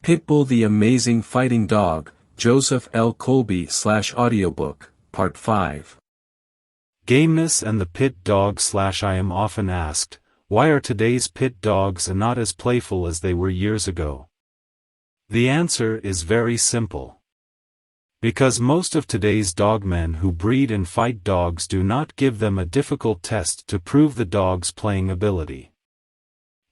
Pitbull the Amazing Fighting Dog, Joseph L. Colby / Audiobook, Part 5. Gameness and the Pit Dog / I am often asked, why are today's pit dogs not as playful as they were years ago? The answer is very simple. Because most of today's dogmen who breed and fight dogs do not give them a difficult test to prove the dog's playing ability.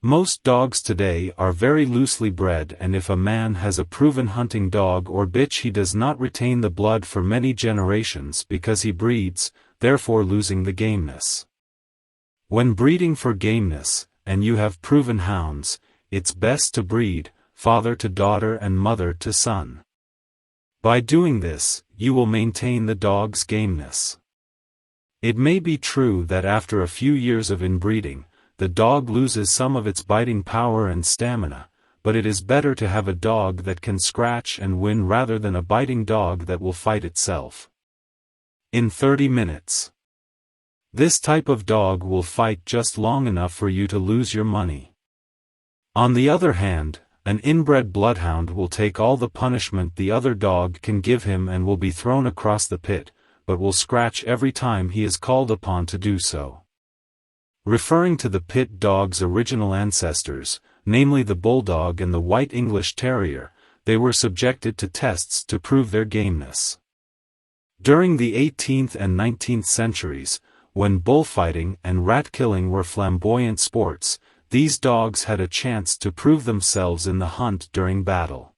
Most dogs today are very loosely bred, and if a man has a proven hunting dog or bitch, he does not retain the blood for many generations because he breeds, therefore losing the gameness. When breeding for gameness, and you have proven hounds, it's best to breed, father to daughter and mother to son. By doing this, you will maintain the dog's gameness. It may be true that after a few years of inbreeding, the dog loses some of its biting power and stamina, but it is better to have a dog that can scratch and win rather than a biting dog that will fight itself in 30 minutes. This type of dog will fight just long enough for you to lose your money. On the other hand, an inbred bloodhound will take all the punishment the other dog can give him and will be thrown across the pit, but will scratch every time he is called upon to do so. Referring to the pit dog's original ancestors, namely the bulldog and the white English terrier, they were subjected to tests to prove their gameness. During the 18th and 19th centuries, when bullfighting and rat-killing were flamboyant sports, these dogs had a chance to prove themselves in the hunt during battle.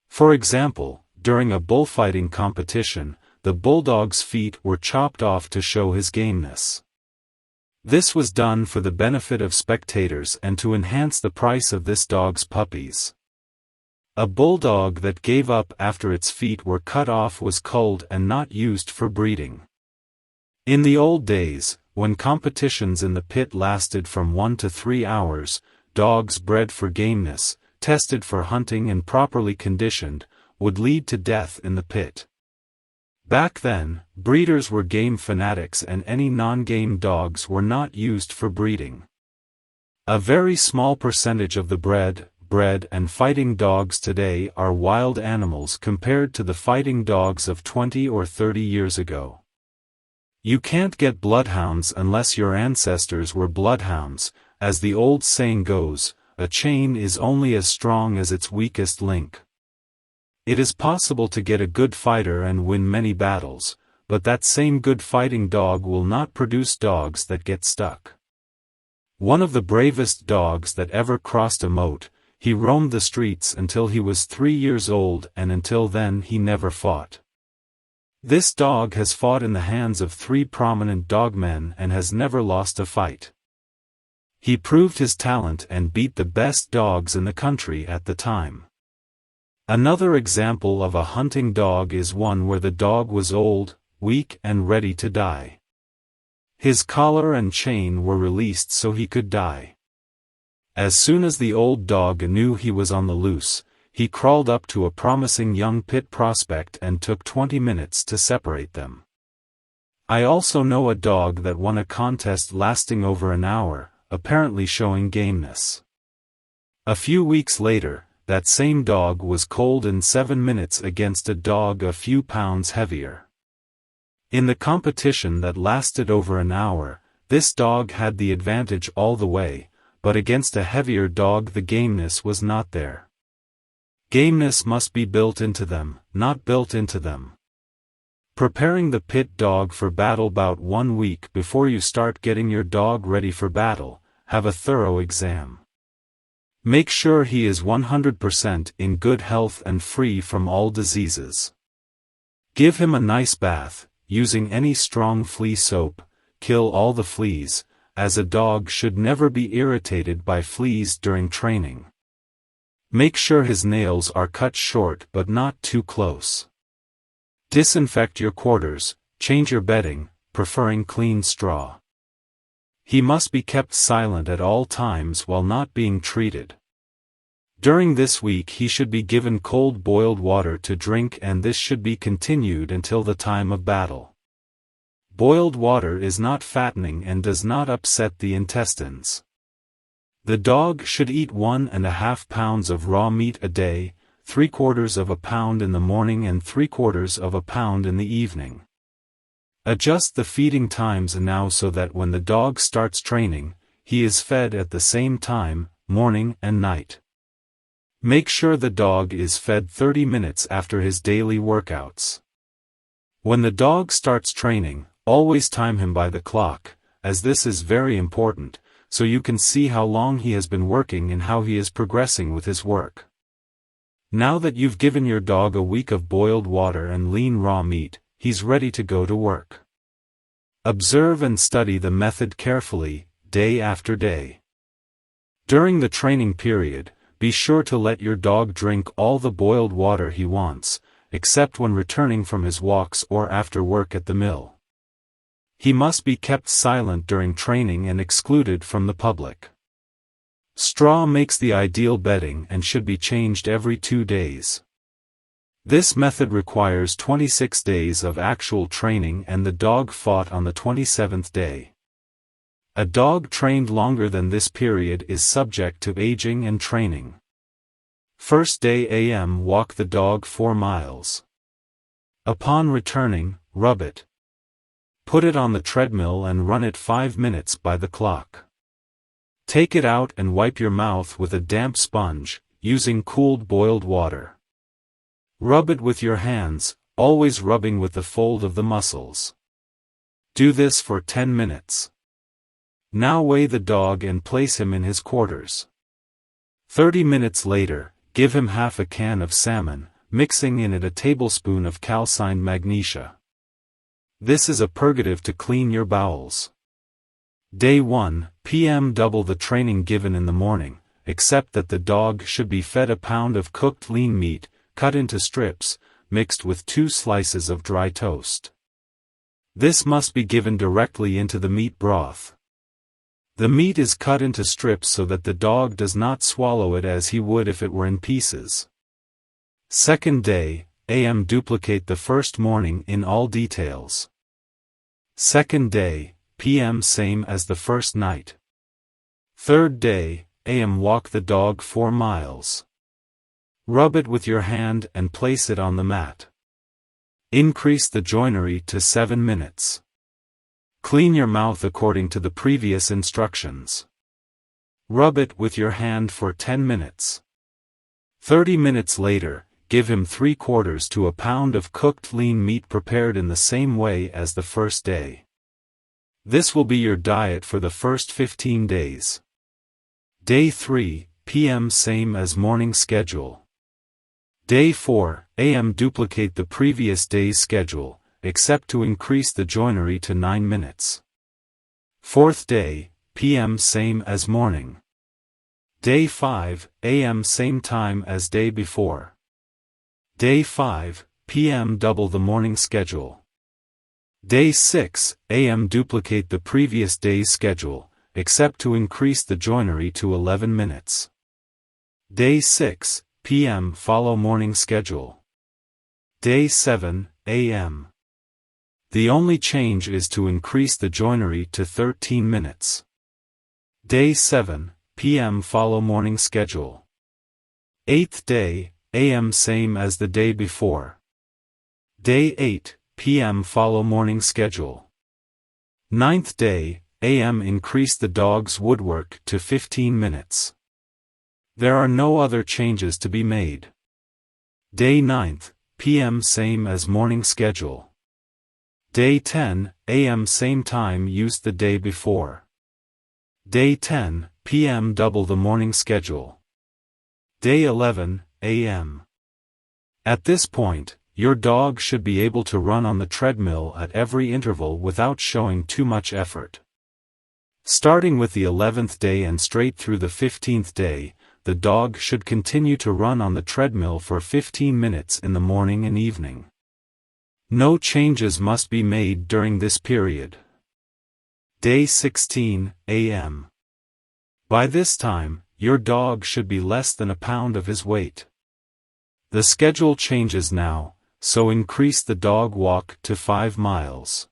For example, during a bullfighting competition, the bulldog's feet were chopped off to show his gameness. This was done for the benefit of spectators and to enhance the price of this dog's puppies. A bulldog that gave up after its feet were cut off was culled and not used for breeding. In the old days, when competitions in the pit lasted from 1 to 3 hours, dogs bred for gameness, tested for hunting and properly conditioned, would lead to death in the pit. Back then, breeders were game fanatics and any non-game dogs were not used for breeding. A very small percentage of the bred and fighting dogs today are wild animals compared to the fighting dogs of 20 or 30 years ago. You can't get bloodhounds unless your ancestors were bloodhounds, as the old saying goes, a chain is only as strong as its weakest link. It is possible to get a good fighter and win many battles, but that same good fighting dog will not produce dogs that get stuck. One of the bravest dogs that ever crossed a moat, he roamed the streets until he was 3 years old, and until then he never fought. This dog has fought in the hands of 3 prominent dogmen and has never lost a fight. He proved his talent and beat the best dogs in the country at the time. Another example of a hunting dog is one where the dog was old, weak and ready to die. His collar and chain were released so he could die. As soon as the old dog knew he was on the loose, he crawled up to a promising young pit prospect and took 20 minutes to separate them. I also know a dog that won a contest lasting over an hour, apparently showing gameness. A few weeks later, that same dog was colled in 7 minutes against a dog a few pounds heavier. In the competition that lasted over an hour, this dog had the advantage all the way, but against a heavier dog the gameness was not there. Gameness must be built into them, not built into them. Preparing the pit dog for battle. About 1 week before you start getting your dog ready for battle, have a thorough exam. Make sure he is 100% in good health and free from all diseases. Give him a nice bath, using any strong flea soap, kill all the fleas, as a dog should never be irritated by fleas during training. Make sure his nails are cut short but not too close. Disinfect your quarters, change your bedding, preferring clean straw. He must be kept silent at all times while not being treated. During this week he should be given cold boiled water to drink, and this should be continued until the time of battle. Boiled water is not fattening and does not upset the intestines. The dog should eat 1.5 pounds of raw meat a day, 3/4 of a pound in the morning and 3/4 of a pound in the evening. Adjust the feeding times now so that when the dog starts training, he is fed at the same time, morning and night. Make sure the dog is fed 30 minutes after his daily workouts. When the dog starts training, always time him by the clock, as this is very important, so you can see how long he has been working and how he is progressing with his work. Now that you've given your dog a week of boiled water and lean raw meat, he's ready to go to work. Observe and study the method carefully, day after day. During the training period, be sure to let your dog drink all the boiled water he wants, except when returning from his walks or after work at the mill. He must be kept silent during training and excluded from the public. Straw makes the ideal bedding and should be changed every 2 days. This method requires 26 days of actual training and the dog fought on the 27th day. A dog trained longer than this period is subject to aging and training. First day AM, walk the dog 4 miles. Upon returning, rub it. Put it on the treadmill and run it 5 minutes by the clock. Take it out and wipe your mouth with a damp sponge, using cooled boiled water. Rub it with your hands, always rubbing with the fold of the muscles. Do this for 10 minutes. Now weigh the dog and place him in his quarters. 30 minutes later, give him half a can of salmon, mixing in it a tablespoon of calcined magnesia. This is a purgative to clean your bowels. Day 1, PM, double the training given in the morning, except that the dog should be fed a pound of cooked lean meat, cut into strips, mixed with 2 slices of dry toast. This must be given directly into the meat broth. The meat is cut into strips so that the dog does not swallow it as he would if it were in pieces. Second day, AM, duplicate the first morning in all details. Second day, PM, same as the first night. Third day, AM, walk the dog 4 miles. Rub it with your hand and place it on the mat. Increase the joinery to 7 minutes. Clean your mouth according to the previous instructions. Rub it with your hand for 10 minutes. 30 minutes later, give him 3/4 to a pound of cooked lean meat prepared in the same way as the first day. This will be your diet for the first 15 days. Day 3, PM, same as morning schedule. Day 4, AM, duplicate the previous day's schedule, except to increase the joinery to 9 minutes. Fourth day, PM, same as morning. Day 5, AM, same time as day before. Day 5, PM, double the morning schedule. Day 6, AM, duplicate the previous day's schedule, except to increase the joinery to 11 minutes. Day 6, PM, follow morning schedule. Day 7, AM. The only change is to increase the joinery to 13 minutes. Day 7, PM, follow morning schedule. 8th day, AM, same as the day before. Day 8, PM, follow morning schedule. 9th day, AM, increase the dog's woodwork to 15 minutes. There are no other changes to be made. Day 9th, PM, same as morning schedule. Day 10, AM, same time used the day before. Day 10, PM, double the morning schedule. Day 11, AM. At this point, your dog should be able to run on the treadmill at every interval without showing too much effort. Starting with the 11th day and straight through the 15th day, the dog should continue to run on the treadmill for 15 minutes in the morning and evening. No changes must be made during this period. Day 16, AM. By this time, your dog should be less than a pound of his weight. The schedule changes now, so increase the dog walk to 5 miles.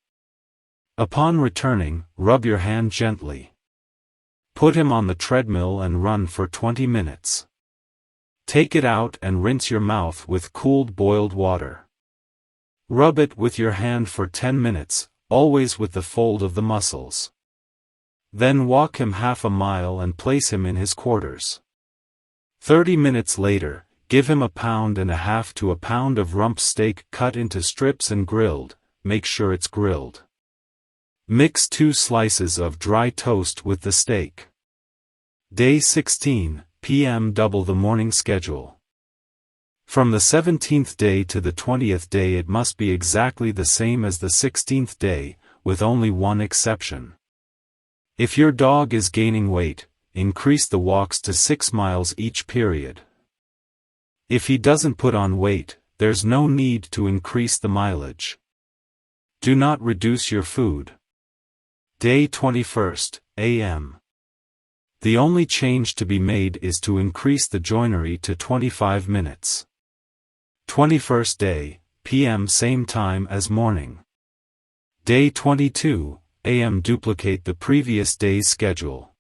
Upon returning, rub your hand gently. Put him on the treadmill and run for 20 minutes. Take it out and rinse your mouth with cooled boiled water. Rub it with your hand for 10 minutes, always with the fold of the muscles. Then walk him half a mile and place him in his quarters. 30 minutes later, give him 1.5 pounds to a pound of rump steak cut into strips and grilled, make sure it's grilled. Mix 2 slices of dry toast with the steak. Day 16, p.m. Double the morning schedule. From the 17th day to the 20th day it must be exactly the same as the 16th day, with only one exception. If your dog is gaining weight, increase the walks to 6 miles each period. If he doesn't put on weight, there's no need to increase the mileage. Do not reduce your food. Day 21st, a.m. The only change to be made is to increase the joinery to 25 minutes. 21st day, p.m. Same time as morning. Day 22, a.m. Duplicate the previous day's schedule.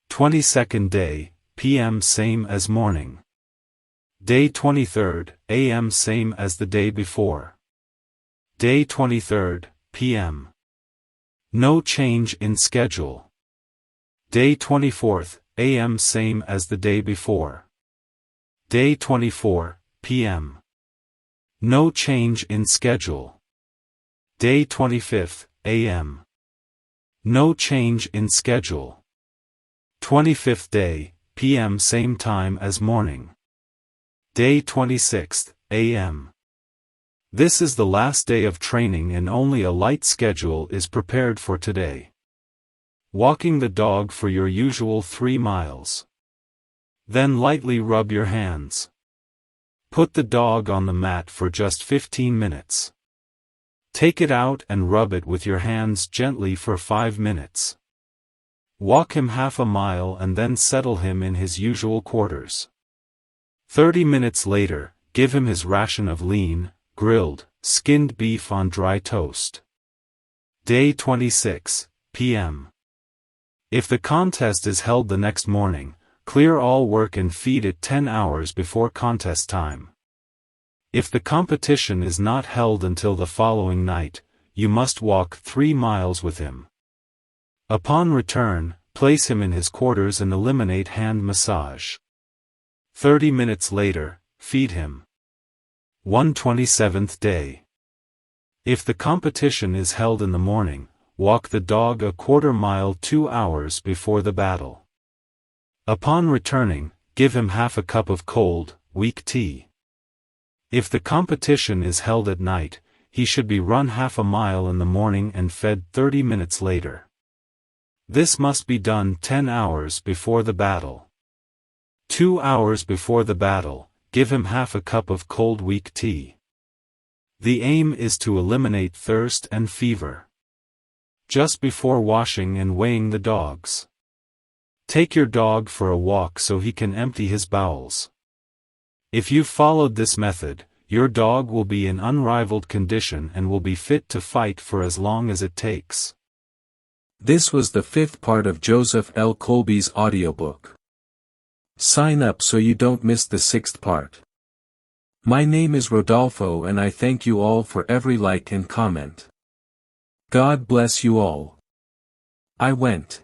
22nd day, p.m. Same as morning. Day 23rd, a.m. Same as the day before. Day 23rd, p.m. No change in schedule. Day 24th, a.m. Same as the day before. Day 24, p.m. No change in schedule. Day 25th, a.m. No change in schedule. 25th day, p.m. Same time as morning. Day 26th, a.m. This is the last day of training and only a light schedule is prepared for today. Walking the dog for your usual 3 miles. Then lightly rub your hands. Put the dog on the mat for just 15 minutes. Take it out and rub it with your hands gently for 5 minutes. Walk him half a mile and then settle him in his usual quarters. 30 minutes later, give him his ration of lean, grilled, skinned beef on dry toast. Day 26, p.m. If the contest is held the next morning, clear all work and feed it 10 hours before contest time. If the competition is not held until the following night, you must walk 3 miles with him. Upon return, place him in his quarters and eliminate hand massage. 30 minutes later, feed him. 127th day. If the competition is held in the morning, walk the dog a quarter mile 2 hours before the battle. Upon returning, give him half a cup of cold, weak tea. If the competition is held at night, he should be run half a mile in the morning and fed 30 minutes later. This must be done 10 hours before the battle. 2 hours before the battle, give him half a cup of cold weak tea. The aim is to eliminate thirst and fever. Just before washing and weighing the dogs. Take your dog for a walk so he can empty his bowels. If you've followed this method, your dog will be in unrivaled condition and will be fit to fight for as long as it takes. This was the 5th part of Joseph L. Colby's audiobook. Sign up so you don't miss the 6th part. My name is Rodolpho and I thank you all for every like and comment. God bless you all. I went.